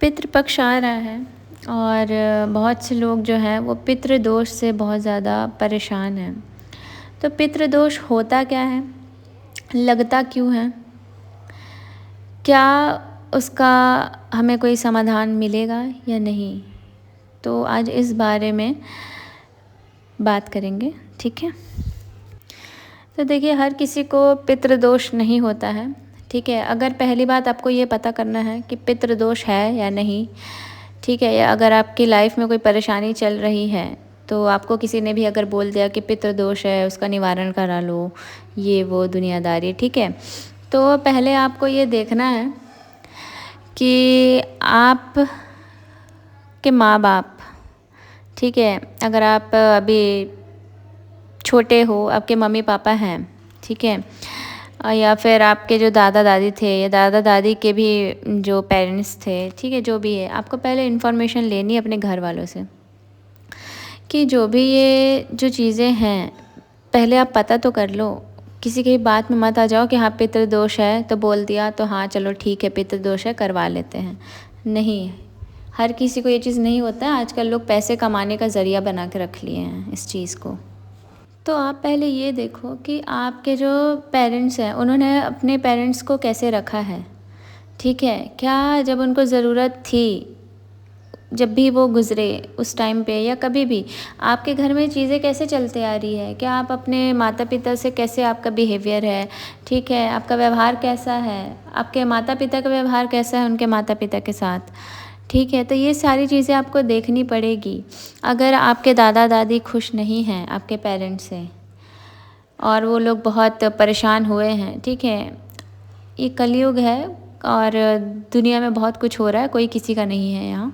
पितृपक्ष आ रहा है और बहुत से लोग जो हैं वो पितृदोष से बहुत ज़्यादा परेशान हैं। तो पितृदोष होता क्या है, लगता क्यों है, क्या उसका हमें कोई समाधान मिलेगा या नहीं, तो आज इस बारे में बात करेंगे। ठीक है। तो देखिए, हर किसी को पितृदोष नहीं होता है। ठीक है। अगर पहली बात आपको ये पता करना है कि पितृदोष है या नहीं, ठीक है, या अगर आपकी लाइफ में कोई परेशानी चल रही है तो आपको किसी ने भी अगर बोल दिया कि पितृदोष है, उसका निवारण करा लो, ये वो दुनियादारी, ठीक है, तो पहले आपको ये देखना है कि आप के माँ बाप, ठीक है, अगर आप अभी छोटे हो, आपके मम्मी पापा हैं, ठीक है, या फिर आपके जो दादा दादी थे या दादा दादी के भी जो पेरेंट्स थे, ठीक है, जो भी है, आपको पहले इन्फॉर्मेशन लेनी है अपने घर वालों से कि जो भी ये जो चीज़ें हैं पहले आप पता तो कर लो। किसी की बात में मत आ जाओ कि हाँ पितृदोष है तो बोल दिया तो हाँ चलो ठीक है पितृदोष है करवा लेते हैं। नहीं, हर किसी को ये चीज़ नहीं होता है। आजकल लोग पैसे कमाने का ज़रिया बना के रख लिए हैं इस चीज़ को। तो आप पहले ये देखो कि आपके जो पेरेंट्स हैं उन्होंने अपने पेरेंट्स को कैसे रखा है, ठीक है, क्या जब उनको ज़रूरत थी, जब भी वो गुज़रे उस टाइम पे या कभी भी आपके घर में चीज़ें कैसे चलते आ रही है, क्या आप अपने माता पिता से कैसे आपका बिहेवियर है, ठीक है, आपका व्यवहार कैसा है, आपके माता पिता का व्यवहार कैसा है उनके माता पिता के साथ, ठीक है। तो ये सारी चीज़ें आपको देखनी पड़ेगी। अगर आपके दादा दादी खुश नहीं हैं आपके पेरेंट्स से और वो लोग बहुत परेशान हुए हैं, ठीक है, ये कलयुग है और दुनिया में बहुत कुछ हो रहा है, कोई किसी का नहीं है यहाँ,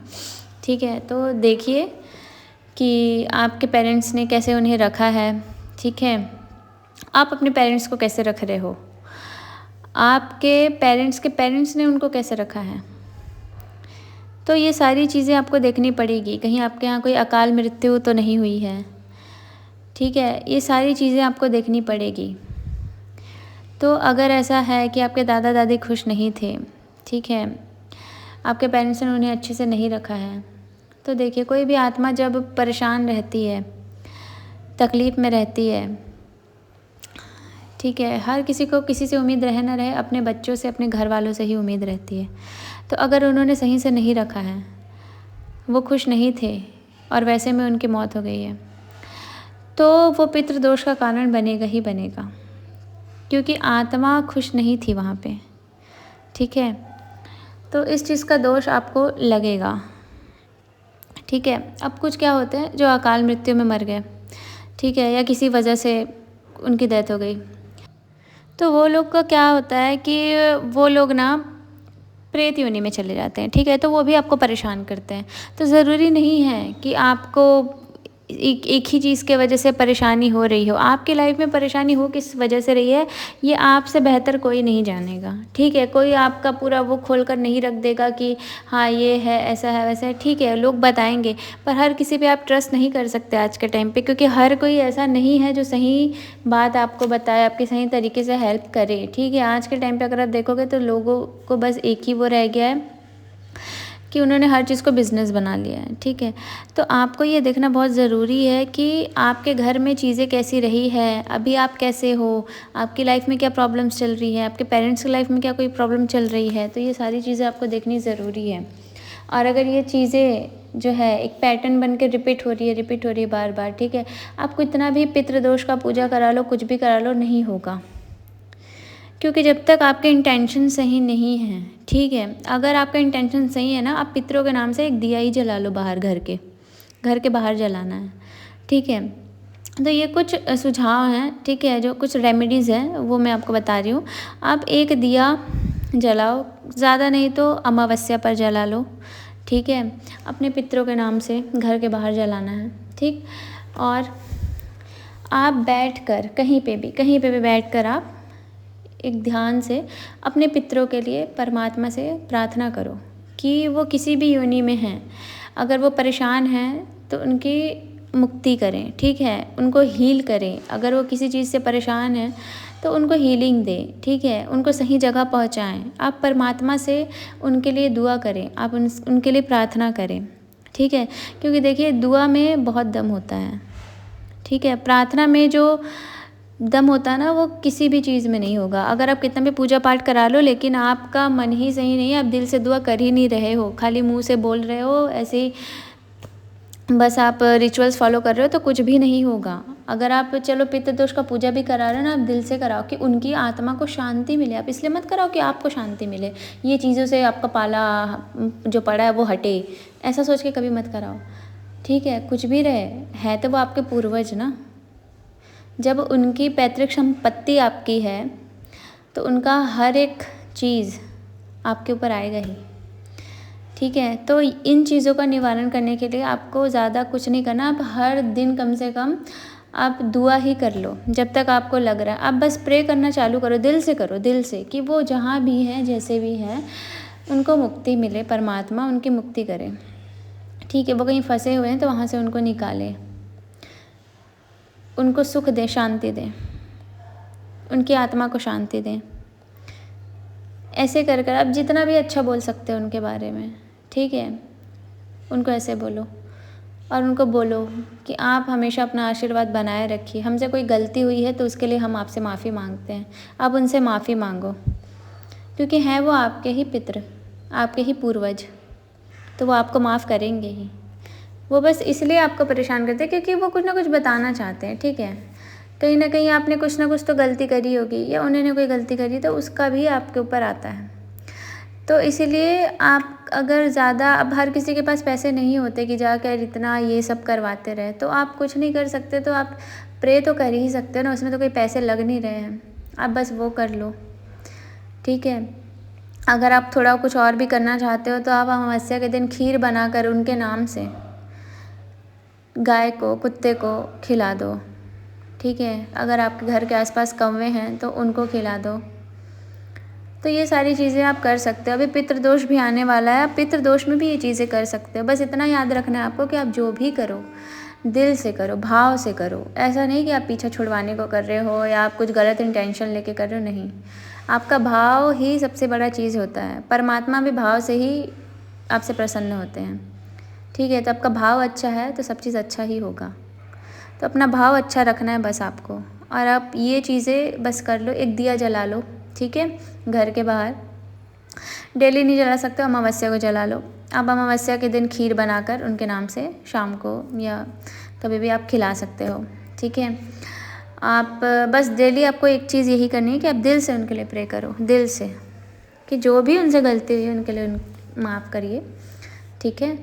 ठीक है। तो देखिए कि आपके पेरेंट्स ने कैसे उन्हें रखा है, ठीक है, आप अपने पेरेंट्स को कैसे रख रहे हो, आपके पेरेंट्स के पेरेंट्स ने उनको कैसे रखा है। तो ये सारी चीज़ें आपको देखनी पड़ेगी। कहीं आपके यहाँ कोई अकाल मृत्यु तो नहीं हुई है, ठीक है, ये सारी चीज़ें आपको देखनी पड़ेगी। तो अगर ऐसा है कि आपके दादा दादी खुश नहीं थे, ठीक है, आपके पेरेंट्स ने उन्हें अच्छे से नहीं रखा है, तो देखिए कोई भी आत्मा जब परेशान रहती है, तकलीफ़ में रहती है, ठीक है, हर किसी को किसी से उम्मीद रहे ना रहे, अपने बच्चों से अपने घर वालों से ही उम्मीद रहती है। तो अगर उन्होंने सही से नहीं रखा है, वो खुश नहीं थे और वैसे में उनकी मौत हो गई है, तो वो पितृदोष का कारण बनेगा ही बनेगा, क्योंकि आत्मा खुश नहीं थी वहाँ पे, ठीक है। तो इस चीज़ का दोष आपको लगेगा, ठीक है। अब कुछ क्या होते हैं जो अकाल मृत्यु में मर गए, ठीक है, या किसी वजह से उनकी डेथ हो गई, तो वो लोग का क्या होता है कि वो लोग ना प्रेत योनि में चले जाते हैं, ठीक है, तो वो भी आपको परेशान करते हैं। तो ज़रूरी नहीं है कि आपको एक ही चीज़ के वजह से परेशानी हो रही हो। आपकी लाइफ में परेशानी हो किस वजह से रही है, ये आपसे बेहतर कोई नहीं जानेगा, ठीक है। कोई आपका पूरा वो खोल कर नहीं रख देगा कि हाँ ये है, ऐसा है, वैसा है, ठीक है, लोग बताएंगे, पर हर किसी पे आप ट्रस्ट नहीं कर सकते आज के टाइम पे, क्योंकि हर कोई ऐसा नहीं है जो सही बात आपको बताए, आपके सही तरीके से हेल्प करे, ठीक है। आज के टाइम पर अगर आप देखोगे तो लोगों को बस एक ही वो रह गया है कि उन्होंने हर चीज़ को बिज़नेस बना लिया है, ठीक है। तो आपको ये देखना बहुत ज़रूरी है कि आपके घर में चीज़ें कैसी रही है, अभी आप कैसे हो, आपकी लाइफ में क्या प्रॉब्लम्स चल रही है, आपके पेरेंट्स की लाइफ में क्या कोई प्रॉब्लम चल रही है, तो ये सारी चीज़ें आपको देखनी ज़रूरी है। और अगर ये चीज़ें जो है एक पैटर्न बन के रिपीट हो रही है बार बार, ठीक है, आपको इतना भी पितृदोष का पूजा करा लो, कुछ भी करा लो, नहीं होगा, क्योंकि जब तक आपके इंटेंशन सही नहीं हैं, ठीक है, अगर आपका इंटेंशन सही है ना, आप पितरों के नाम से एक दिया ही जला लो बाहर, घर के बाहर जलाना है, ठीक है। तो ये कुछ सुझाव हैं, ठीक है, जो कुछ रेमेडीज़ हैं वो मैं आपको बता रही हूँ। आप एक दिया जलाओ, ज़्यादा नहीं तो अमावस्या पर जला लो, ठीक है, अपने पितरों के नाम से घर के बाहर जलाना है, ठीक। और आप बैठकर कहीं पे भी बैठकर आप एक ध्यान से अपने पितरों के लिए परमात्मा से प्रार्थना करो कि वो किसी भी योनि में हैं, अगर वो परेशान हैं तो उनकी मुक्ति करें, ठीक है, उनको हील करें। अगर वो किसी चीज़ से परेशान हैं तो उनको हीलिंग दें, ठीक है, उनको सही जगह पहुँचाएँ। आप परमात्मा से उनके लिए दुआ करें, आप उनके लिए प्रार्थना करें, ठीक है, क्योंकि देखिए दुआ में बहुत दम होता है, ठीक है। प्रार्थना में जो दम होता है ना, वो किसी भी चीज़ में नहीं होगा। अगर आप कितना भी पूजा पाठ करा लो, लेकिन आपका मन ही सही नहीं है, आप दिल से दुआ कर ही नहीं रहे हो, खाली मुंह से बोल रहे हो, ऐसे ही बस आप रिचुअल्स फॉलो कर रहे हो, तो कुछ भी नहीं होगा। अगर आप चलो पितृदोष का पूजा भी करा रहे हो ना, आप दिल से कराओ कि उनकी आत्मा को शांति मिले। आप इसलिए मत कराओ कि आपको शांति मिले, ये चीज़ों से आपका पाला जो पड़ा है वो हटे, ऐसा सोच के कभी मत कराओ, ठीक है। कुछ भी रहे है तो वो आपके पूर्वज ना, जब उनकी पैतृक संपत्ति आपकी है तो उनका हर एक चीज़ आपके ऊपर आएगा ही, ठीक है। तो इन चीज़ों का निवारण करने के लिए आपको ज़्यादा कुछ नहीं करना। आप हर दिन कम से कम आप दुआ ही कर लो, जब तक आपको लग रहा है। आप बस प्रे करना चालू करो, दिल से करो, दिल से, कि वो जहाँ भी हैं, जैसे भी हैं, उनको मुक्ति मिले, परमात्मा उनकी मुक्ति करे, ठीक है। वो कहीं फंसे हुए हैं तो वहाँ से उनको निकाले, उनको सुख दे, शांति दे, उनकी आत्मा को शांति दें। ऐसे कर कर आप जितना भी अच्छा बोल सकते हो उनके बारे में, ठीक है, उनको ऐसे बोलो। और उनको बोलो कि आप हमेशा अपना आशीर्वाद बनाए रखिए। हमसे कोई गलती हुई है तो उसके लिए हम आपसे माफ़ी मांगते हैं, आप उनसे माफ़ी मांगो, क्योंकि हैं वो आपके ही पितृ, आपके ही पूर्वज, तो वो आपको माफ़ करेंगे ही। वो बस इसलिए आपको परेशान करते हैं क्योंकि वो कुछ ना कुछ बताना चाहते हैं, ठीक है। कहीं ना कहीं आपने कुछ ना कुछ तो गलती करी होगी, या उन्होंने कोई गलती करी, तो उसका भी आपके ऊपर आता है। तो इसीलिए आप अगर ज़्यादा, अब हर किसी के पास पैसे नहीं होते कि जाकर इतना ये सब करवाते रहे, तो आप कुछ नहीं कर सकते, तो आप प्रे तो कर ही सकते हो ना, उसमें तो कोई पैसे लग नहीं रहे हैं, आप बस वो कर लो, ठीक है। अगर आप थोड़ा कुछ और भी करना चाहते हो तो आप अमावस्या के दिन खीर बनाकर उनके नाम से गाय को, कुत्ते को खिला दो, ठीक है। अगर आपके घर के आसपास कौवे हैं तो उनको खिला दो। तो ये सारी चीज़ें आप कर सकते हो। अभी पितृदोष भी आने वाला है, आप पितृदोष में भी ये चीज़ें कर सकते हो। बस इतना याद रखना है आपको कि आप जो भी करो दिल से करो, भाव से करो। ऐसा नहीं कि आप पीछा छुड़वाने को कर रहे हो या आप कुछ गलत इंटेंशन लेके कर रहे हो, नहीं। आपका भाव ही सबसे बड़ा चीज़ होता है। परमात्मा भी भाव से ही आपसे प्रसन्न होते हैं, ठीक है। तो आपका भाव अच्छा है तो सब चीज़ अच्छा ही होगा। तो अपना भाव अच्छा रखना है बस आपको, और आप ये चीज़ें बस कर लो। एक दिया जला लो, ठीक है, घर के बाहर। डेली नहीं जला सकते, अमावस्या को जला लो। आप अमावस्या के दिन खीर बनाकर उनके नाम से शाम को या कभी भी आप खिला सकते हो, ठीक है। आप बस डेली आपको एक चीज़ यही करनी है कि आप दिल से उनके लिए प्रे करो, दिल से, कि जो भी उनसे गलती हुई है उनके लिए माफ़ करिए, ठीक है।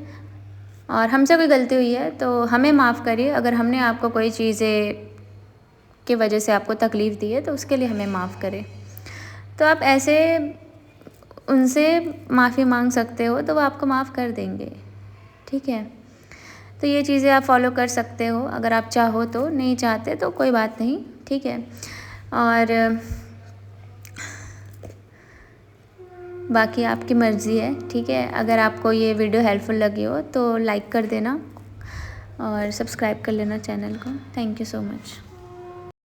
और हमसे कोई गलती हुई है तो हमें माफ़ करिए। अगर हमने आपको कोई चीज़ें की वजह से आपको तकलीफ़ दी है तो उसके लिए हमें माफ़ करें। तो आप ऐसे उनसे माफ़ी मांग सकते हो तो वो आपको माफ़ कर देंगे, ठीक है। तो ये चीज़ें आप फॉलो कर सकते हो अगर आप चाहो तो, नहीं चाहते तो कोई बात नहीं, ठीक है। और बाकी आपकी मर्ज़ी है, ठीक है। अगर आपको ये वीडियो हेल्पफुल लगी हो तो लाइक कर देना और सब्सक्राइब कर लेना चैनल को। Thank you so much.